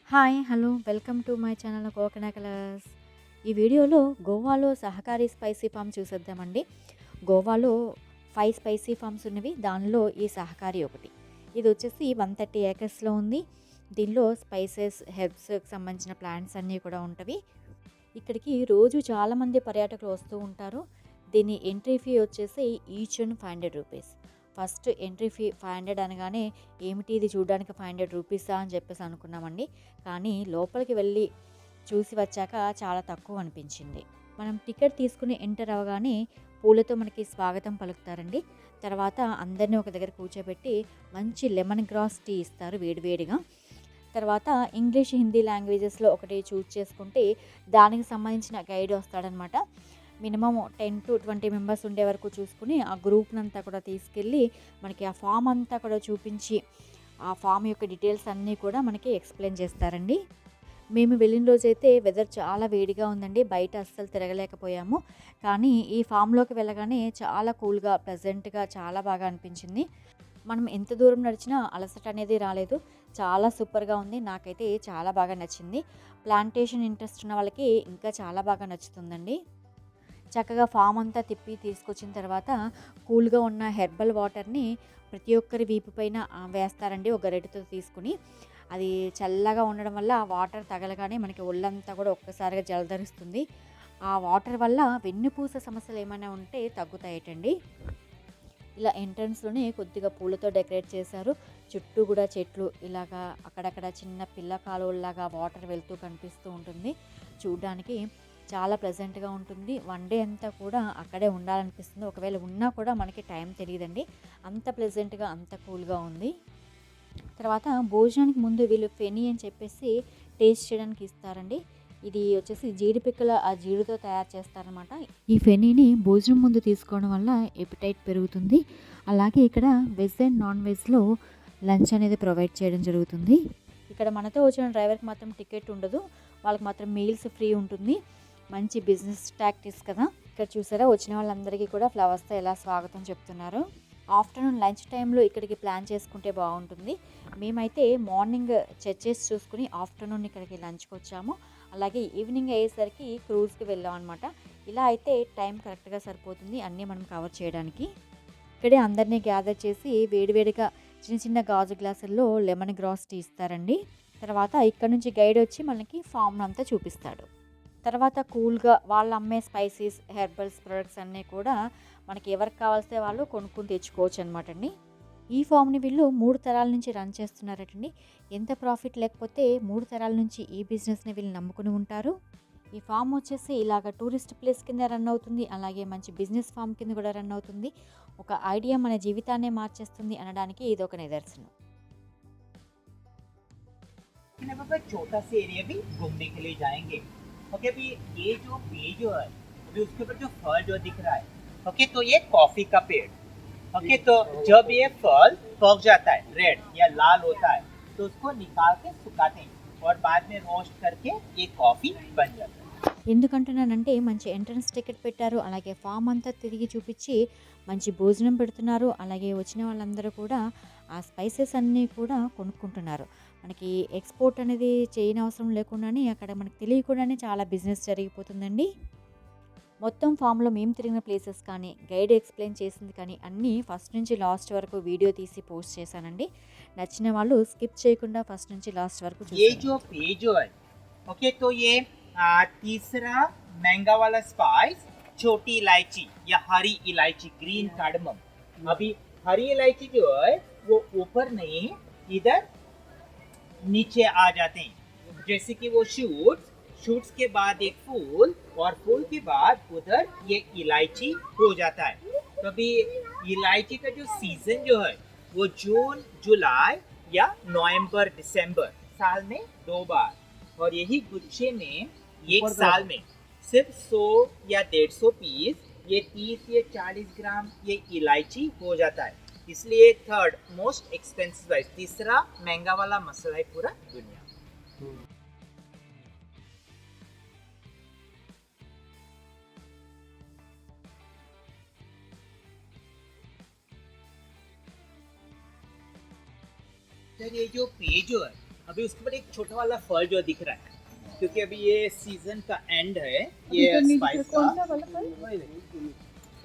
Hi! Hello! Welcome to my channel coconut colours. ఈ వీడియోలో గోవాలో సహకారి స్పైసీ ఫార్మ్ చూసేద్దామండి. గోవాలో 5 స్పైసీ ఫార్మ్స్ ఉన్నవి. దానిలో ఈ సహకారి ఒకటి. ఇది వచ్చేసి 130 ఏకర్స్‌లో ఉంది. దీనిలో స్పైసెస్, హెర్బ్స్‌కి సంబంధించిన ప్లాంట్స్ అన్నీ కూడా ఉంటవి. ఇక్కడికి రోజు చాలామంది పర్యాటకులు వస్తూ ఉంటారు. దీని ఎంట్రీ ఫీ వచ్చేసి ఈచ్ వన్ రూ. 500. ఫస్ట్ ఎంట్రీ ఫీ 500 అనగానే ఏమిటి ఇది చూడడానికి రూ. 500 అని చెప్పేసి అనుకున్నామండి. కానీ లోపలికి వెళ్ళి చూసి వచ్చాక చాలా తక్కువ అనిపించింది. మనం టికెట్ తీసుకుని ఎంటర్ అవ్వగానే పూలతో మనకి స్వాగతం పలుకుతారండి. తర్వాత అందరినీ ఒక దగ్గర కూర్చోబెట్టి మంచి లెమన్ గ్రాస్ టీ ఇస్తారు వేడివేడిగా. తర్వాత ఇంగ్లీష్, హిందీ లాంగ్వేజెస్లో ఒకటి చూజ్ చేసుకుంటే దానికి సంబంధించిన గైడ్ వస్తాడనమాట. మినిమమ్ 10-20 మెంబర్స్ ఉండే వరకు చూసుకుని ఆ గ్రూప్‌నంతా కూడా తీసుకెళ్ళి మనకి ఆ ఫామ్ అంతా కూడా చూపించి, ఆ ఫామ్ యొక్క డీటెయిల్స్ అన్నీ కూడా మనకి ఎక్స్‌ప్లెయిన్ చేస్తారండి. మేము వెళ్ళిన రోజైతే వెదర్ చాలా వేడిగా ఉందండి. బయట అస్సలు తిరగలేకపోయాము. కానీ ఈ ఫామ్‌లోకి వెళ్ళగానే చాలా కూల్‌గా, ప్లెజెంట్‌గా చాలా బాగా అనిపించింది. మనం ఎంత దూరం నడిచినా అలసట అనేది రాలేదు. చాలా సూపర్‌గా ఉంది. నాకైతే చాలా బాగా నచ్చింది. ప్లాంటేషన్ ఇంట్రెస్ట్ ఉన్న వాళ్ళకి ఇంకా చాలా బాగా నచ్చుతుందండి. చక్కగా ఫామ్ అంతా తిప్పి తీసుకొచ్చిన తర్వాత కూల్గా ఉన్న హెర్బల్ వాటర్ని ప్రతి ఒక్కరి వీపు పైన వేస్తారండి ఒక గరిటెతో తీసుకుని. అది చల్లగా ఉండడం వల్ల ఆ వాటర్ తగలగానే మనకి ఒళ్ళంతా కూడా ఒక్కసారిగా జలధరిస్తుంది. ఆ వాటర్ వల్ల వెన్నుపూస సమస్యలు ఏమైనా ఉంటే తగ్గుతాయటండి. ఇలా ఎంట్రన్స్‌లోనే కొద్దిగా పూలతో డెకరేట్ చేశారు. చుట్టూ కూడా చెట్లు ఇలాగా అక్కడక్కడ చిన్న పిల్ల కాలువల్లాగా వాటర్ వెళ్తూ కనిపిస్తూ ఉంటుంది. చూడ్డానికి చాలా ప్లెజెంట్‌గా ఉంటుంది. వన్ డే అంతా కూడా అక్కడే ఉండాలనిపిస్తుంది. ఒకవేళ ఉన్నా కూడా మనకి టైం తెలీదండి. అంత ప్లెజెంట్‌గా, అంత కూల్‌గా ఉంది. తర్వాత భోజనానికి ముందు వీళ్ళు ఫెనీ అని చెప్పేసి టేస్ట్ చేయడానికి ఇస్తారండి. ఇది వచ్చేసి జీడిపిక్కల ఆ జీడితో తయారు చేస్తారనమాట. ఈ ఫెనీని భోజనం ముందు తీసుకోవడం వల్ల ఎపిటైట్ పెరుగుతుంది. అలాగే ఇక్కడ వెజ్ అండ్ నాన్ వెజ్‌లో లంచ్ అనేది ప్రొవైడ్ చేయడం జరుగుతుంది. ఇక్కడ మనతో వచ్చిన డ్రైవర్కి మాత్రం టికెట్ ఉండదు. వాళ్ళకి మాత్రం మీల్స్ ఫ్రీ ఉంటుంది. మంచి బిజినెస్ టాక్టిక్స్ కదా. ఇక్కడ చూసారా వచ్చిన వాళ్ళందరికీ కూడా ఫ్లవర్స్తో ఎలా స్వాగతం చెప్తున్నారు. ఆఫ్టర్నూన్ లంచ్ టైంలో ఇక్కడికి ప్లాన్ చేసుకుంటే బాగుంటుంది. మేమైతే మార్నింగ్ చర్చెస్ చూసుకుని ఆఫ్టర్నూన్ ఇక్కడికి లంచ్కి వచ్చాము. అలాగే ఈవినింగ్ అయ్యేసరికి క్రూజ్కి వెళ్ళాం అనమాట. ఇలా అయితే టైం కరెక్ట్గా సరిపోతుంది అన్నీ మనం కవర్ చేయడానికి. ఇక్కడే అందరినీ గ్యాదర్ చేసి వేడివేడిగా చిన్న చిన్న గాజు గ్లాసుల్లో లెమన్ గ్రాస్ టీ ఇస్తారండి. తర్వాత ఇక్కడ నుంచి గైడ్ వచ్చి మనకి ఫామ్ అంతా చూపిస్తాడు. తర్వాత కూల్గా వాళ్ళు అమ్మే స్పైసీస్, హెర్బల్స్ ప్రొడక్ట్స్ అన్నీ కూడా మనకి ఎవరికి కావాల్సిన వాళ్ళు కొనుక్కొని తెచ్చుకోవచ్చు అనమాట అండి. ఈ ఫామ్‌ని వీళ్ళు 3 తరాల నుంచి రన్ చేస్తున్నారటండి. ఎంత ప్రాఫిట్ లేకపోతే 3 తరాల నుంచి ఈ బిజినెస్‌ని వీళ్ళు నమ్ముకుని ఉంటారు. ఈ ఫామ్ వచ్చేసి ఇలాగ టూరిస్ట్ ప్లేస్ కింద రన్ అవుతుంది. అలాగే మంచి బిజినెస్ ఫామ్ కింద కూడా రన్ అవుతుంది. ఒక ఐడియా మన జీవితాన్నే మార్చేస్తుంది అనడానికి ఇదొక నిదర్శనం. लेकिन अब अपन छोटा सा एरिया भी घूमने के लिए जाएंगे। ओके, अभी ये जो पेड़ जो है अभी उसके ऊपर जो फल जो दिख रहा है, ओके, तो ये कॉफी का पेड़। ओके, तो जब ये फल पक जाता है, रेड या लाल होता है, तो उसको निकाल के सुखाते हैं और बाद में रोस्ट करके ये कॉफी बन जाता है। ఎందుకంటున్నానంటే మంచి ఎంట్రన్స్ టికెట్ పెట్టారు. అలాగే ఫామ్ అంతా తిరిగి చూపించి మంచి భోజనం పెడుతున్నారు. అలాగే వచ్చిన వాళ్ళందరూ కూడా ఆ స్పైసెస్ అన్నీ కూడా కొనుక్కుంటున్నారు. మనకి ఎక్స్‌పోర్ట్ అనేది చేయనవసరం లేకుండానే అక్కడ మనకు తెలియకుండానే చాలా బిజినెస్ జరిగిపోతుందండి. మొత్తం ఫామ్‌లో మేము తిరిగిన ప్లేసెస్ కానీ, గైడ్ ఎక్స్‌ప్లెయిన్ చేసింది కానీ అన్నీ ఫస్ట్ నుంచి లాస్ట్ వరకు వీడియో తీసి పోస్ట్ చేశానండి. నచ్చిన వాళ్ళు స్కిప్ చేయకుండా ఫస్ట్ నుంచి లాస్ట్ వరకు ये చూసేయండి. जो पेज है, ओके, तो ये तीसरा महंगा वाला स्पाइस छोटी इलायची या हरी इलायची, ग्रीन कार्डमम। अभी हरी इलायची जो है वो ऊपर नहीं, इधर नीचे आ जाते हैं। जैसे कि वो शूट्स के बाद एक फूल और फूल के बाद उधर ये इलायची हो जाता है। तो अभी इलायची का जो सीजन जो है वो जून जुलाई या नवंबर दिसंबर, साल में 2 बार। और यही गुच्छे में एक साल में सिर्फ 100 या 150 पीस, ये 30 या 40 ग्राम ये इलायची हो जाता है। इसलिए थर्ड मोस्ट एक्सपेंसिव है, तीसरा महंगा वाला मसाला है पूरा दुनिया। सर ये जो पेज है अभी उसके ऊपर एक छोटा वाला फल जो दिख रहा है, क्योंकि अभी ये सीजन का एंड है, ये स्पाइस का। वही देखो,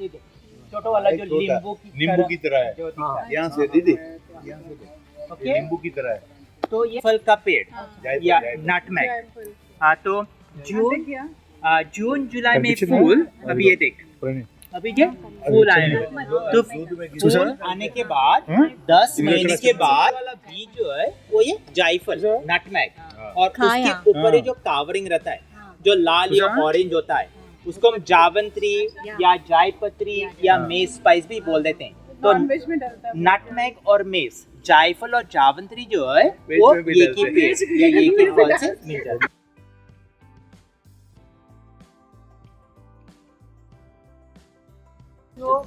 ये देखो, छोटा वाला जो नींबू की तरह है। जो दिख रहा है। यहाँ से दीदी, यहाँ से देख। ओके, नींबू की तरह है। तो ये फल का पेड़ जायफल, या जायफल। नटमेग। हाँ, तो जून जुलाई में पीछे फूल, ना? अभी ये देख, अभी ये फूल आए हैं। तो फूल आने के बाद 10 महीने के बाद वाला बीज जो है वो ये जायफल, नटमेग, और खाया। उसके ऊपर ये जो कावरिंग रहता है, जो लाल या ऑरेंज होता है, उसको हम जावंत्री या जायपत्री या मेस स्पाइस भी बोल देते हैं। तो नटमेग और मेस, जायफल और जावंत्री जो है वो में भी एक ही डलते हैं। पेड़ या एक ही फल से मिल जाते हैं। जो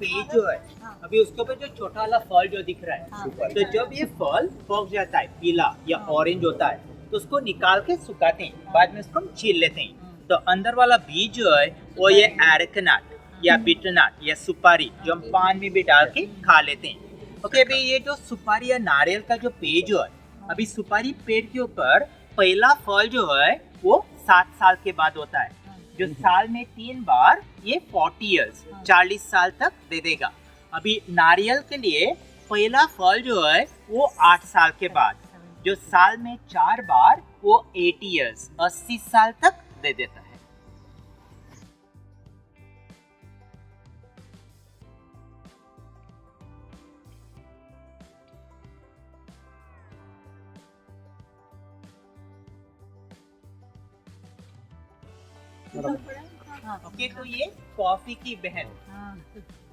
पेड़ जो है, अभी उसके ऊपर जो छोटा वाला फल जो दिख रहा है, तो जब ये फल पक जाता है, पीला या ऑरेंज होता है, तो उसको निकाल के सुखाते हैं, बाद में उसको हम छील लेते हैं। तो अंदर वाला बीज जो है वो ये एरिकनट या बिटरनट या सुपारी, जो हम पान में भी डाल के खा लेते हैं। ओके, अभी ये जो सुपारी या नारियल का जो पेड़ जो है, अभी सुपारी पेड़ के ऊपर पहला फल जो है वो 7 साल के बाद होता है, जो साल में 3 बार ये 40 इयर्स 40 साल तक दे देगा। अभी नारियल के लिए पहला फल जो है वो 8 साल के बाद, जो साल में 4 बार वो 80 इयर्स 80 साल तक दे देता है। ओके, तो ये कॉफी की बहन,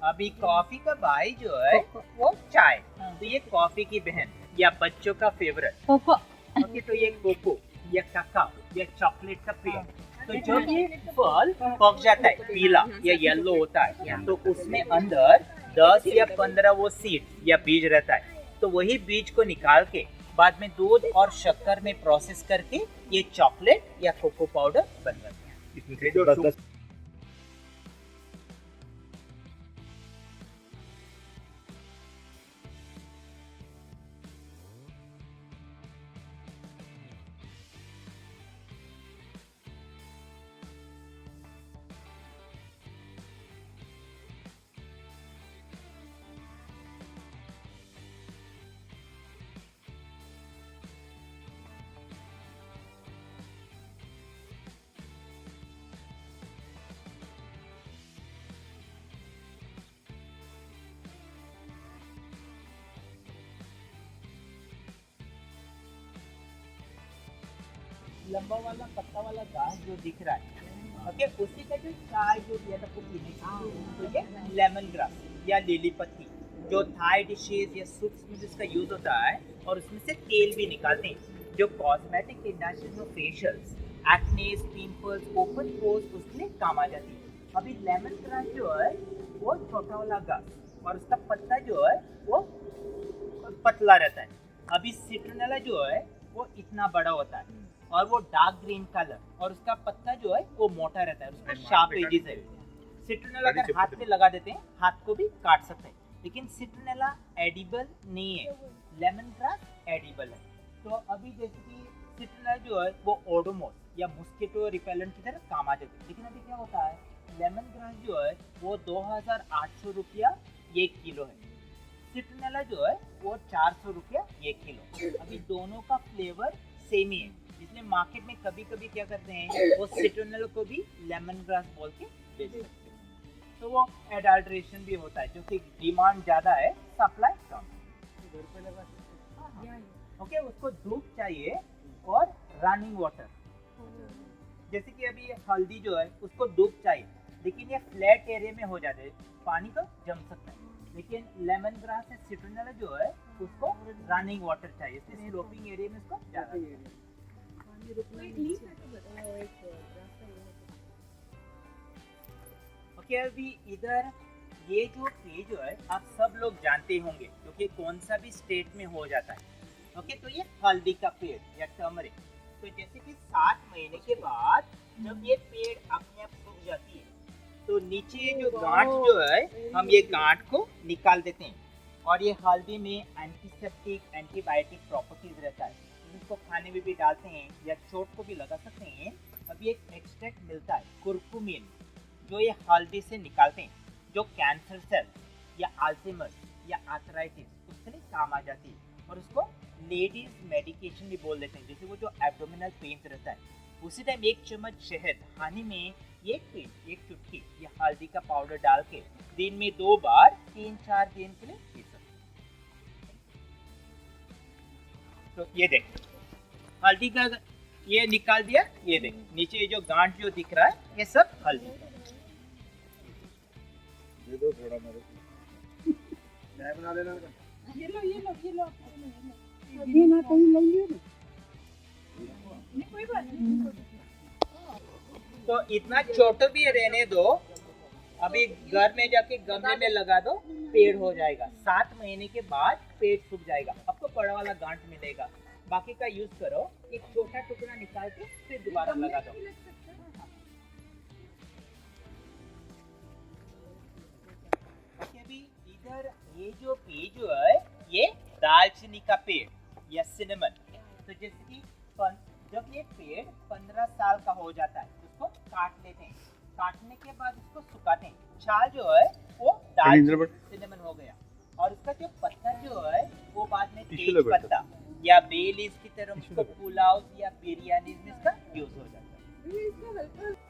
अभी कॉफी का भाई जो है वो चाय, तो ये कॉफी की बहन या बच्चों का फेवरेट। ओके, तो ये कोको या काकाओ या चॉकलेट का पेड़, तो जब ये फल पक जाता है, पीला या येलो होता है, तो उसमें अंदर 10 या 15 वो सीड या बीज रहता है। तो वही बीज को निकाल के बाद में दूध और शक्कर में प्रोसेस करके ये चॉकलेट या कोको पाउडर बन जाता है। इसमें से जो 10 लंबा वाला पत्ता वाला घास जो दिख रहा है, ओके, उसी का जो चाय जो दिया था पीने के लिए, तो ये लेमन ग्रास या लिली पत्ती, जो थाई डिशेज या सूप्स में जिसका यूज होता है, और उसमें से तेल भी निकालते हैं, जो कॉस्मेटिक इंडस्ट्री में फेशियल्स, एक्नेस, पिंपल्स, ओपन पोर्स, उसके लिए काम आ जाती है। अभी लेमन ग्रास जो है वो छोटा वाला घास, और उसका पत्ता जो है वो पतला रहता है। अभी सिट्रोनेला जो है वो इतना बड़ा होता है, और वो डार्क ग्रीन कलर, और उसका पत्ता जो है वो मोटा रहता है, उसका शार्प एजेस है। सिट्रोनेला अगर हाथ पे लगा देते हैं, हाथ को भी काट सकते हैं, लेकिन सिट्रोनेला एडिबल नहीं है, लेमन ग्रास एडिबल है। तो अभी जैसे कि सिट्रोनेला जो है वो ओडोमोस या मॉस्किटो रिपेलेंट की तरह काम आ जाती है, लेकिन अभी क्या होता है, लेमन ग्रास जो है वो 2800 रुपया 1 किलो है, सिट्रोनेला जो है वो 400 रुपया 1 किलो। अभी दोनों का फ्लेवर सेम ही है, इसलिए मार्केट में कभी कभी क्या करते हैं, वो सिट्रोनेला को भी लेमन ग्रास बोल के बेचते हैं। तो वो एडल्ट्रेशन भी होता है, क्योंकि डिमांड ज़्यादा है, सप्लाई कम है। ओके, उसको धूप चाहिए और रनिंग वाटर, जैसे कि अभी ये हल्दी जो है उसको धूप चाहिए, लेकिन ये फ्लैट एरिया में हो जाता है, पानी तो जम सकता है, लेकिन लेमन ग्रास या सिट्रोनेला जो है उसको रनिंग वाटर चाहिए, इसलिए स्लोपिंग एरिया में इसको ज़्यादा चाहिए। ओके, अभी इधर ये जो पेज है आप सब लोग जानते होंगे, क्योंकि कौन सा भी स्टेट में हो जाता है। ओके, तो ये हल्दी का पेड़ या टर्मरिक, तो जैसे कि 7 महीने के बाद जब ये पेड़ अपने आप सूख जाती है, तो नीचे जो गांठ जो है, हम ये गांठ को निकाल देते हैं, और ये हल्दी में एंटीसेप्टिक एंटीबायोटिक प्रॉपर्टीज रहता है, इसको खाने में भी डालते हैं या चोट को भी लगा सकते हैं। अभी एक एक्सट्रैक्ट मिलता है कुरकुमिन, जो ये हल्दी से निकालते हैं, जो कैंसर सेल या अल्जाइमर या आर्थराइटिस उसके लिए काम आ जाती है। और उसको लेडीज मेडिकेशन भी बोल देते हैं, जैसे वो जो एब्डोमिनल पेन रहता है। उसी टाइम 1 चम्मच शहद पानी में एक चुटकी या हल्दी का पाउडर डाल के दिन में 2 बार 3-4 दिन के लिए पी सकते हैं। तो ये देख हल्दी का ये निकाल दिया, ये देख नीचे ये जो गांठ जो दिख रहा है ये सब हल्दी का। दे दो थोड़ा मेरे को। चाय बना देना। ये लो अभी ना कहीं ले लियो ना। नहीं कोई बात नहीं। तो इतना छोटा भी रहने दो, अभी घर में जाके गमले में लगा दो, पेड़ हो जाएगा। 7 महीने के बाद पेड़ सूख जाएगा, आपको बड़ा वाला गांठ मिलेगा। बाकी का यूज करो, एक छोटा टुकड़ा निकाल के फिर दोबारा लगा दो। अभी इधर ये जो पेड़ जो है ये दालचीनी का पेड़ या सिनेमन। तो जैसे कि जब ये पेड़ 15 साल का हो जाता है उसको काट लेते हैं, काटने के बाद उसको सुखाते हैं। छाल जो है वो दालचीनी सिनेमन हो गया, और उसका जो पत्ता जो है वो बाद में तेज पत्ता या बे लीफ की तरह उसको पुलाव या बिरयानी में इसका यूज हो जाता है।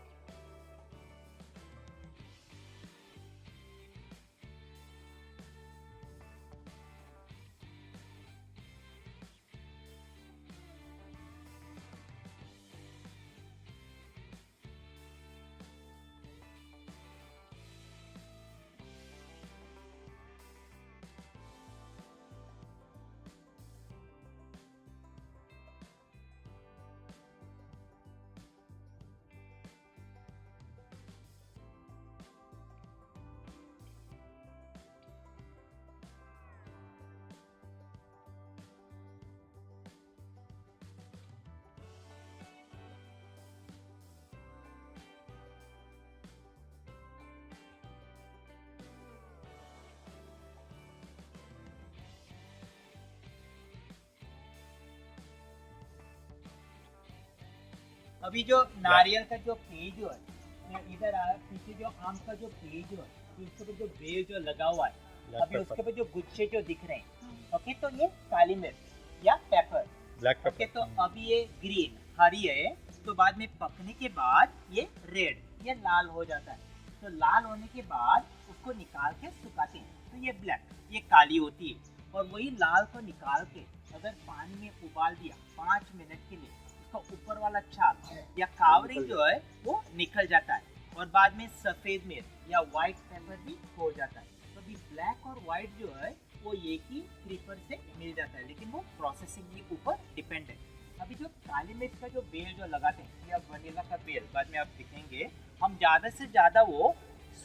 अभी जो नारियल का जो पेज जो है इधर आया, पीछे जो आम का जो पेज जो है उसके ऊपर जो बेल जो लगा हुआ है, अभी उसके ऊपर जो गुच्छे जो दिख रहे हैं, ओके, तो ये काली मिर्च या पेपर, ब्लैक ओके। तो अभी ये ग्रीन हरी है, तो बाद में पकने के बाद ये रेड ये लाल हो जाता है। तो लाल होने के बाद उसको निकाल के सुखाते हैं, तो ये ब्लैक ये काली होती है। और वही लाल को निकाल के अगर पानी में उबाल दिया 5 मिनट के लिए, ऊपर वाला छाल या कावरिंग जो है वो निकल जाता है, और बाद में सफेद मिर्च या व्हाइट पेपर भी हो जाता है। तो अभी ब्लैक और व्हाइट जो है वो एक ही क्रीपर से मिल जाता है, लेकिन वो प्रोसेसिंग के ऊपर डिपेंड है। अभी जो काली मिर्च का जो बेल जो लगाते हैं या वनीला का बेल बाद में आप दिखेंगे, हम ज़्यादा से ज़्यादा वो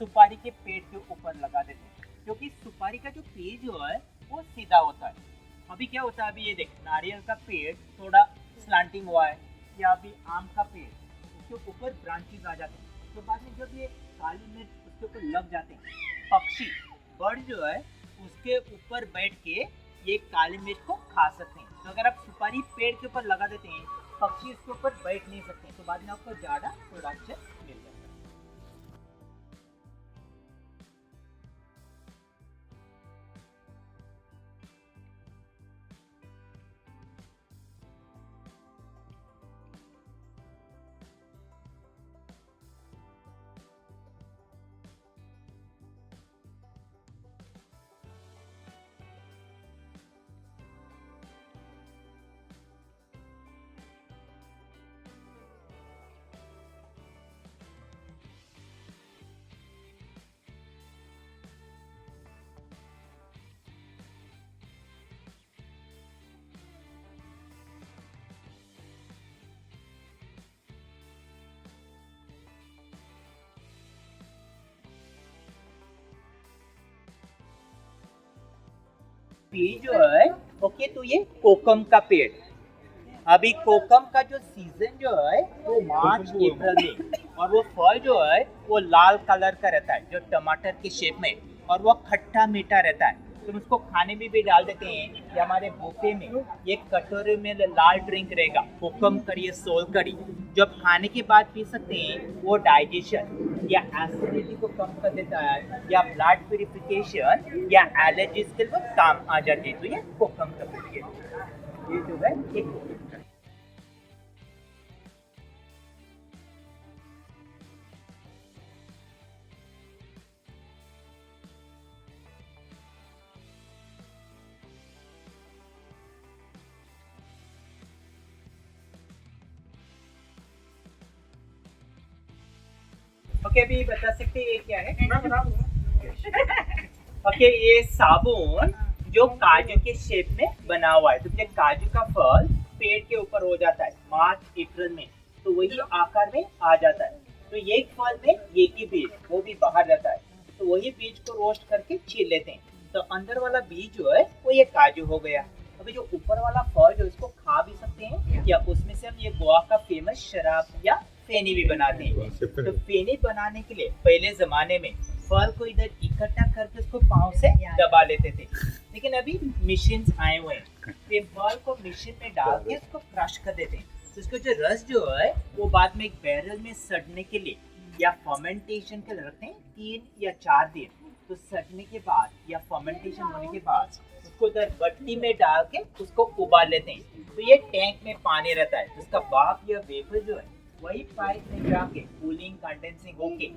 सुपारी के पेड़ के ऊपर लगा देते हैं, क्योंकि सुपारी का जो पेड़ जो है वो सीधा होता है। अभी क्या होता है, अभी ये देख नारियल का पेड़ थोड़ा स्लांटिंग हुआ है, या अभी आम का पेड़ उसके ऊपर ब्रांचेस आ जाते हैं, तो बाद में जब ये काली मिर्च उसके ऊपर लग जाते हैं, पक्षी बर्ड जो है उसके ऊपर बैठ के ये काली मिर्च को खा सकते हैं। तो अगर आप सुपारी पेड़ के ऊपर लगा देते हैं, पक्षी इसके ऊपर बैठ नहीं सकते, तो बाद में आपको ज़्यादा प्रोडक्शन मिल जाता है। पेड़ जो है, ओके, तो ये कोकम का पेड़। अभी कोकम का जो सीजन जो है वो मार्च अप्रैल में, और वो फल जो है वो लाल कलर का रहता है, जो टमाटर के शेप में, और वो खट्टा मीठा रहता है। तुम उसको खाने में भी डाल देते हैं। ये हमारे बुफे में एक कटोरे में लाल ड्रिंक रहेगा, कोकम करी या सोल करी, जो आप खाने के बाद पी सकते हैं। वो डाइजेशन या एसिडिटी को कम कर देता है, या ब्लड प्यूरिफिकेशन या एलर्जीज के लिए काम आ जाती है। तो ये कोकम करी ये जो है एक कोकम करी। ओके, अभी बता सकते हैं ये क्या है? मैं बता दूंगा। ओके, ये साबुन जो काजू के शेप में बना हुआ है। तो जब काजू का फल पेड़ के ऊपर हो जाता है मार्च अप्रैल में, तो वही आकार में आ जाता है। तो एक फल में एक ही बीज, वो भी बाहर रहता है। तो वही बीज को रोस्ट करके छील लेते हैं। तो अंदर वाला बीज जो है वो ये काजू हो गया। अभी जो ऊपर वाला फल जो इसको खा भी सकते हैं, या उसमें से हम ये गोवा का फेमस शराब या फेनी भी बनाते हैं। तो फेनी बनाने के लिए पहले जमाने में फल को इधर इकट्ठा करके उसको पाँव से दबा लेते थे, लेकिन अभी मशीन आए हुए हैं। ये फल को मशीन में डाल के उसको क्रश कर देते हैं। तो इसका जो रस जो है वो बाद में एक बैरल में सड़ने के लिए या फर्मेंटेशन के लिए रखते हैं 3 या 4 दिन। तो सड़ने के बाद या फर्मेंटेशन होने के बाद उसको इधर भट्टी में डाल के उसको उबाल लेते हैं। तो ये टैंक में पानी रहता है, उसका भाप या वेपर जो है वही पाइप में जाके कूलिंग कंडेंसिंग होके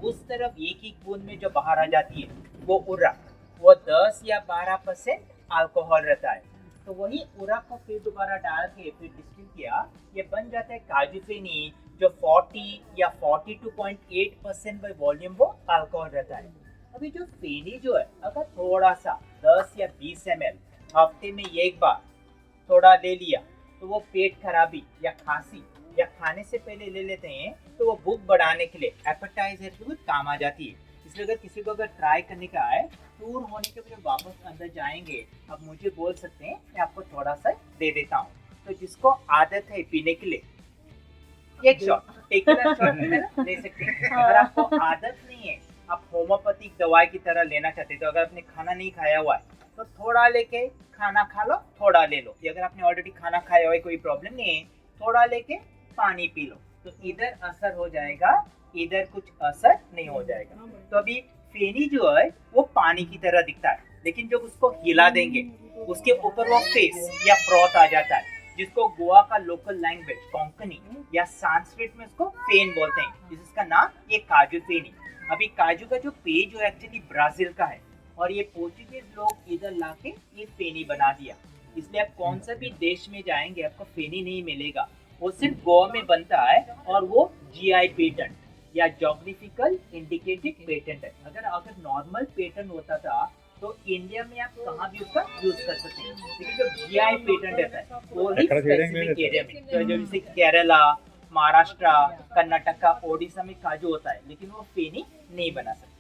उस तरफ एक एक बूंद में जो बाहर आ जाती है वो उरक, वो 10 या 12% अल्कोहल रहता है। तो वही उरक को फिर दोबारा डाल के फिर डिस्टिल किया, ये बन जाता है काजू फेनी, जो 40 या 42.8% बाय वॉल्यूम वो अल्कोहल रहता है। अभी जो फेनी जो है अगर थोड़ा सा 10 या 20 ml हफ्ते में एक बार थोड़ा ले लिया, तो वो पेट खराबी या खांसी या खाने से पहले ले लेते हैं, तो वो भूख बढ़ाने के लिए एपेटाइजर के लिए काम आ जाती है। इसलिए अगर किसी को अगर ट्राई करने का है, टूर होने के बाद वापस अंदर जाएंगे, आप मुझे बोल सकते हैं, मैं आपको थोड़ा सा दे देता हूँ। तो जिसको आदत है पीने के लिए एक शॉट टेकिला शॉट ले सकते हैं। अगर आपको आदत नहीं है, आप होम्योपैथिक दवाई की तरह लेना चाहते हैं, तो अगर आपने खाना नहीं खाया हुआ है तो थोड़ा लेके खाना खा लो, थोड़ा ले लो। अगर आपने ऑलरेडी खाना खाया हुआ है, कोई प्रॉब्लम नहीं है, थोड़ा लेके पानी पी लो, तो इधर असर हो जाएगा, इधर कुछ असर नहीं हो जाएगा। तो अभी फेनी जो है वो पानी की तरह दिखता है, लेकिन जब उसको हिला देंगे उसके ऊपर वो फेस या फ्रॉथ आ जाता है, जिसको गोवा का लोकल लैंग्वेज कोंकणी या संस्कृत में उसको फेन बोलते हैं, जिसका नाम ये काजू फेनी। अभी काजू का जो पेज जो एक्चुअली ब्राजील का है, और ये पोर्चुगीज लोग इधर लाके ये फेनी बना दिया। इसलिए आप कौन सा भी देश में जाएंगे आपको फेनी नहीं मिलेगा, वो सिर्फ गोवा में बनता है, और वो जीआई पेटेंट या जोग्राफिकल इंडिकेटेड पेटेंट है। अगर नॉर्मल पेटेंट होता था तो इंडिया में आप कहाँ भी उसका यूज कर सकते हैं, लेकिन जो जीआई पेटेंट रहता है वो ही स्पेसिफिक एरिया में, तो जैसे केरला, महाराष्ट्र, कर्नाटका, ओडिशा में काजू होता है, लेकिन वो फेनी नहीं बना सकते।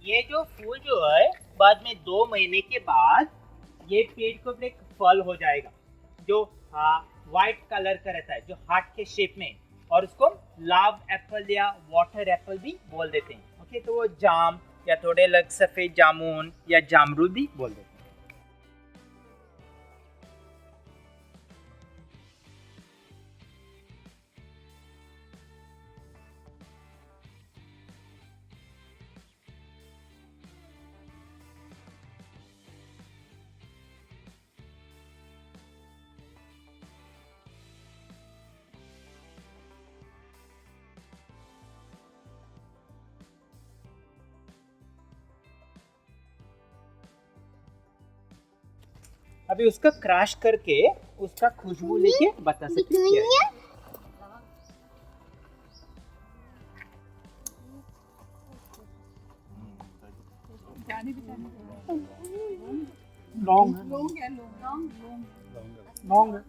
ये जो फूल जो है बाद में 2 महीने के बाद ये पेड़ को एक फल हो जाएगा, जो व्हाइट कलर का रहता है, जो हार्ट के शेप में, और उसको लाव एप्पल या वाटर एप्पल भी बोल देते हैं। ओके, तो वो जाम या थोड़े अलग सफेद जामुन या जामरूद भी बोल देते हैं। अभी उसका क्रश करके उसका खुशबू लेके बता सकते हैं क्या है। जाने भी जाने लॉन्ग लोग है लोग लॉन्ग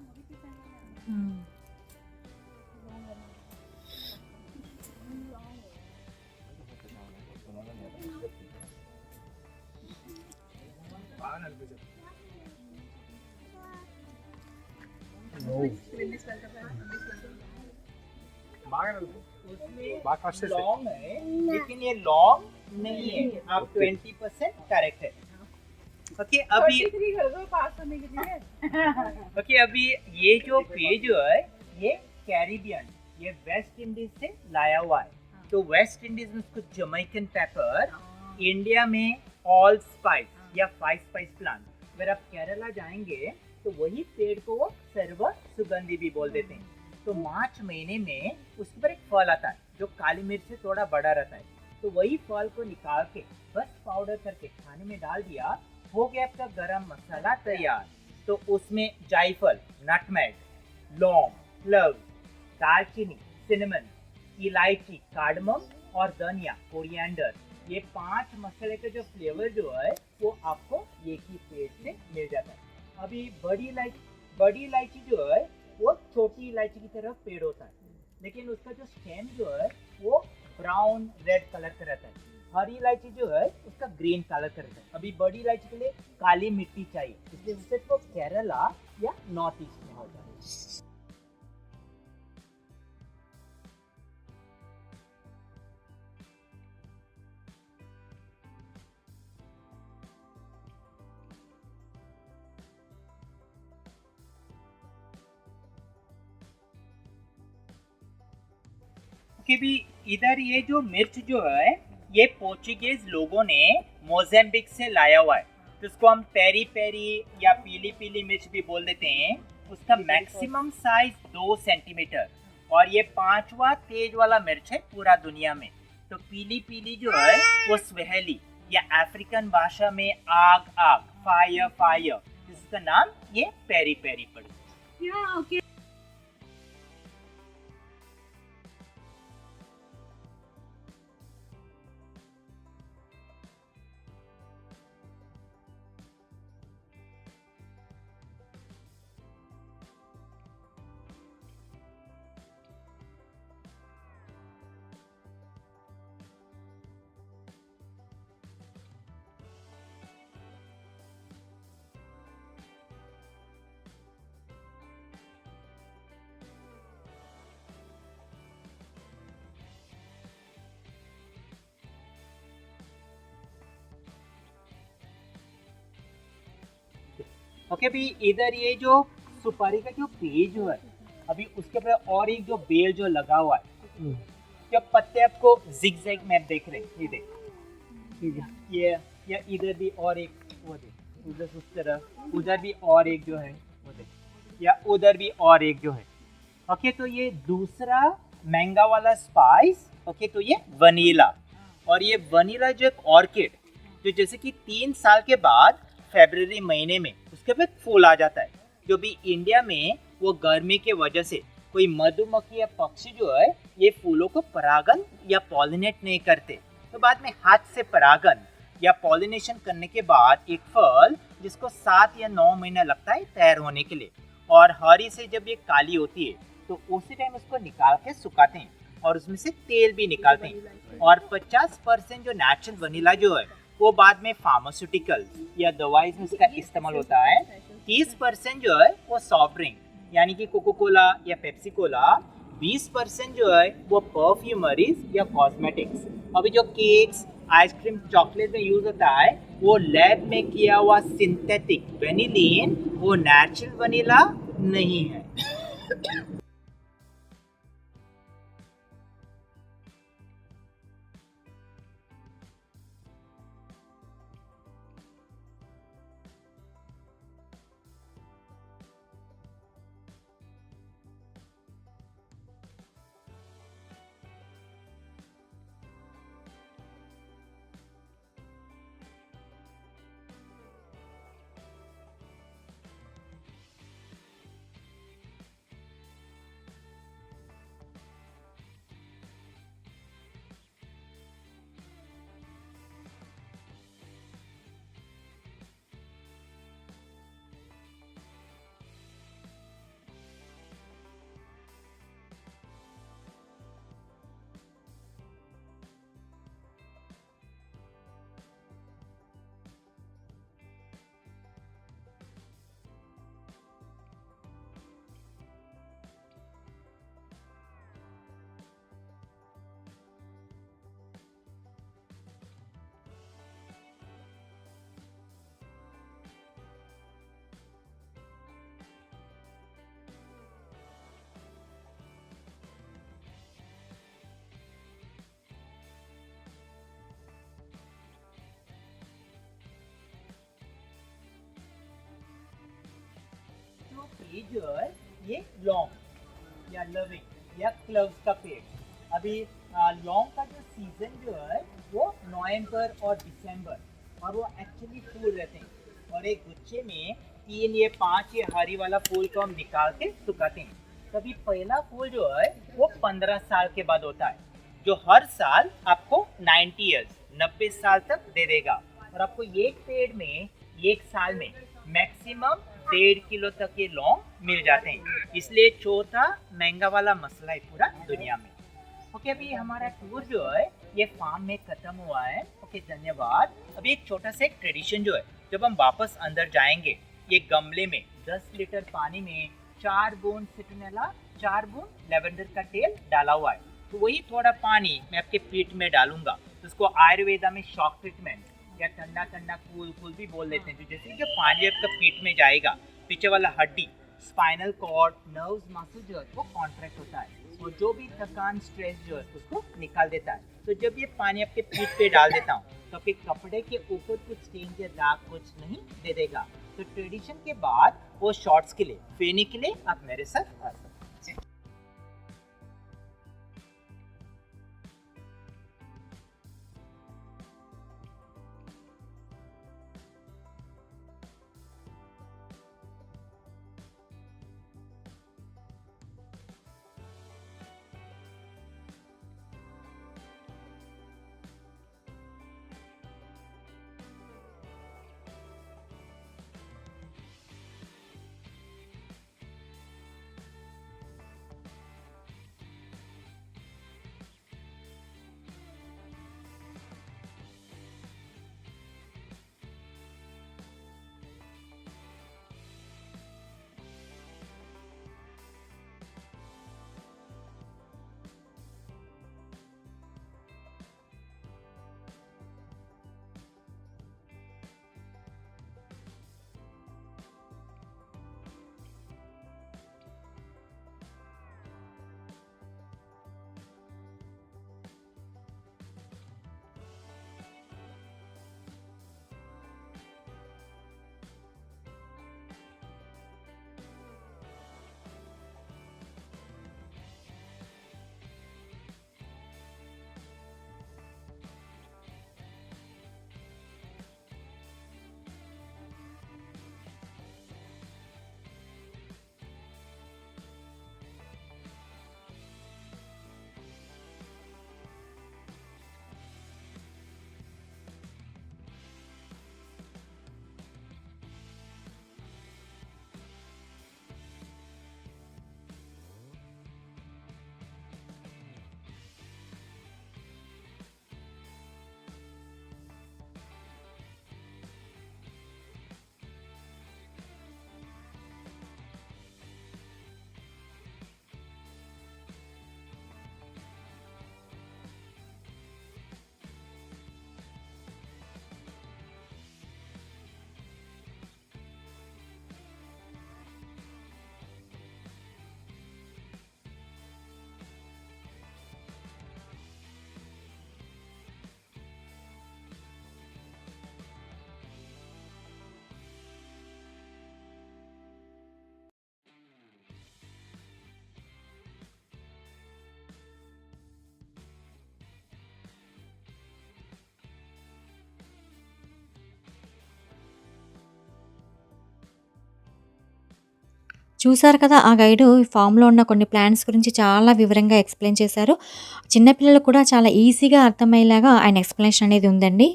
उसमें बात अच्छे से। लॉन्ग है लेकिन ये लॉन्ग नहीं है। आप 20% करेक्ट है। ओके अभी 33 कर दो पास होने के लिए। ओके अभी ये जो पेज है ये कैरिबियन, ये वेस्ट इंडीज से लाया हुआ है। तो वेस्ट इंडीज में उसको जमैकन पेपर, इंडिया में ऑल स्पाइस या 5 स्पाइस प्लांट। अगर आप केरला जाएंगे तो वही पेड़ को वो सर्व सुगंधी भी बोल देते हैं। तो मार्च महीने में उसके ऊपर एक फल आता है जो काली मिर्च से थोड़ा बड़ा रहता है। तो वही फल को निकाल के बस पाउडर करके खाने में डाल दिया, हो गया आपका गरम मसाला तैयार। तो उसमें जायफल, नटमेग, लौंग, क्लव, दालचीनी, सिनेमन, इलायची, कार्डमम और धनिया, कोरिएंडर, ये 5 मसाले के जो फ्लेवर जो है वो आपको एक ही पेड़ से मिल जाता है। अभी बड़ी इलायची जो है वो छोटी इलायची की तरह पेड़ होता है, लेकिन उसका जो स्टेम जो है वो ब्राउन रेड कलर का रहता है। हरी इलायची जो है उसका ग्रीन कलर का रहता है। अभी बड़ी इलायची के लिए काली मिट्टी चाहिए, इसलिए उसे तो केरला या नॉर्थ ईस्ट में होता है। कि भी इधर ये जो मिर्च जो है ये पोर्चुगीज लोगों ने मोज़ेम्बिक से लाया हुआ है। तो इसको हम पेरी पेरी या पीली पीली मिर्च भी बोल देते हैं। उसका मैक्सिमम साइज 2 सेंटीमीटर और ये 5वां तेज वाला मिर्च है पूरा दुनिया में। तो पीली पीली जो है वो स्वेहली या अफ्रीकन भाषा में आग आग, फायर फायर, इसका नाम ये पेरी पेरी पड़ी। ओके ओके भी इधर ये जो सुपारी का जो पेज है अभी उसके ऊपर और एक जो बेल जो लगा हुआ है, जो पत्ते आपको जिगजैग मैप देख रहे हैं, ये देख ये इधर भी और एक वो देख, उधर उस तरफ उधर भी और एक जो है वो देख, या उधर भी और एक जो है। ओके तो ये दूसरा महंगा वाला स्पाइस। ओके तो ये वनीला, और ये वनीला जो एक ऑर्किड जो जैसे कि 3 साल के बाद फरवरी महीने में उसके पे फूल आ जाता है। जो भी इंडिया में वो गर्मी के वजह से कोई मधुमक्खी या पक्षी जो है ये फूलों को परागन या पॉलिनेट नहीं करते, तो बाद में हाथ से परागन या पॉलिनेशन करने के बाद एक फल जिसको 7 या 9 महीना लगता है तैयार होने के लिए, और हरी से जब ये काली होती है तो उसी टाइम उसको निकाल के सुखाते हैं और उसमें से तेल भी निकालते हैं। और 50% जो नेचुरल वनीला जो है वो बाद में फार्मास्यूटिकल या दवाई में उसका इस्तेमाल होता है। 30% जो है वो सॉफ्ट ड्रिंक यानी कि कोको कोला या पेप्सी कोला, 20% जो है वो परफ्यूमरीज या कॉस्मेटिक्स। अभी जो केक्स, आइसक्रीम, चॉकलेट में यूज होता है वो लैब में किया हुआ सिंथेटिक वेनिलीन, वो नेचुरल वनीला नहीं है। जो है ये लॉन्ग या लविंग या क्लव्स का पेड़। अभी लॉन्ग का जो सीजन जो है वो नवंबर और दिसंबर, और वो एक्चुअली फूल रहते हैं, और एक गुच्छे में 3 या 5 ये हरी वाला फूल को हम निकाल के सुखाते हैं। तभी पहला फूल जो है वो 15 साल के बाद होता है, जो हर साल आपको 90 ईयर्स 90 साल तक दे देगा। और आपको एक पेड़ में एक साल में मैक्सिमम 1.5 किलो तक ये लौंग मिल जाते हैं, इसलिए चौथा महंगा वाला मसला है पूरा दुनिया में। ओके, अभी हमारा टूर जो है ये फार्म में खत्म हुआ है। ओके, धन्यवाद। अभी एक छोटा सा एक ट्रेडिशन जो है, जब हम वापस अंदर जाएंगे, ये गमले में 10 लीटर पानी में 4 बूंद सिट्रोनेला, 4 बूंद लेवेंडर का तेल डाला हुआ है, तो वही थोड़ा पानी मैं आपके पीठ में डालूंगा। तो उसको आयुर्वेदा में शॉक ट्रीटमेंट या ठंडा ठंडा कूल कूल भी बोल देते हैं। जैसे जो पानी आपका पीठ में जाएगा, पीछे वाला हड्डी, स्पाइनल कॉर्ड, नर्व्स, मसल जो है वो कॉन्ट्रैक्ट होता है, और जो भी थकान, स्ट्रेस जो है उसको निकाल देता है। तो जब ये पानी आपके पीठ पे डाल देता हूँ तो आपके कपड़े के ऊपर कुछ स्टेन या दाग कुछ नहीं दे देगा। तो ट्रेडिशन के बाद वो शॉर्ट्स के लिए, फेनी के लिए आप मेरे साथ आ सकते हैं। చూసారు కదా! ఆ గైడు ఫామ్‌లో ఉన్న కొన్ని ప్లాంట్స్ గురించి చాలా వివరంగా ఎక్స్‌ప్లెయిన్ చేశారు. చిన్న పిల్లలకు కూడా చాలా ఈజీగా అర్థమయ్యేలాగా ఆయన ఎక్స్‌ప్లనేషన్ అనేది ఉందండి.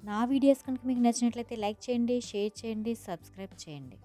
నా వీడియోస్ కనుక మీకు నచ్చినట్లయితే లైక్ చేయండి, షేర్ చేయండి, సబ్స్క్రైబ్ చేయండి.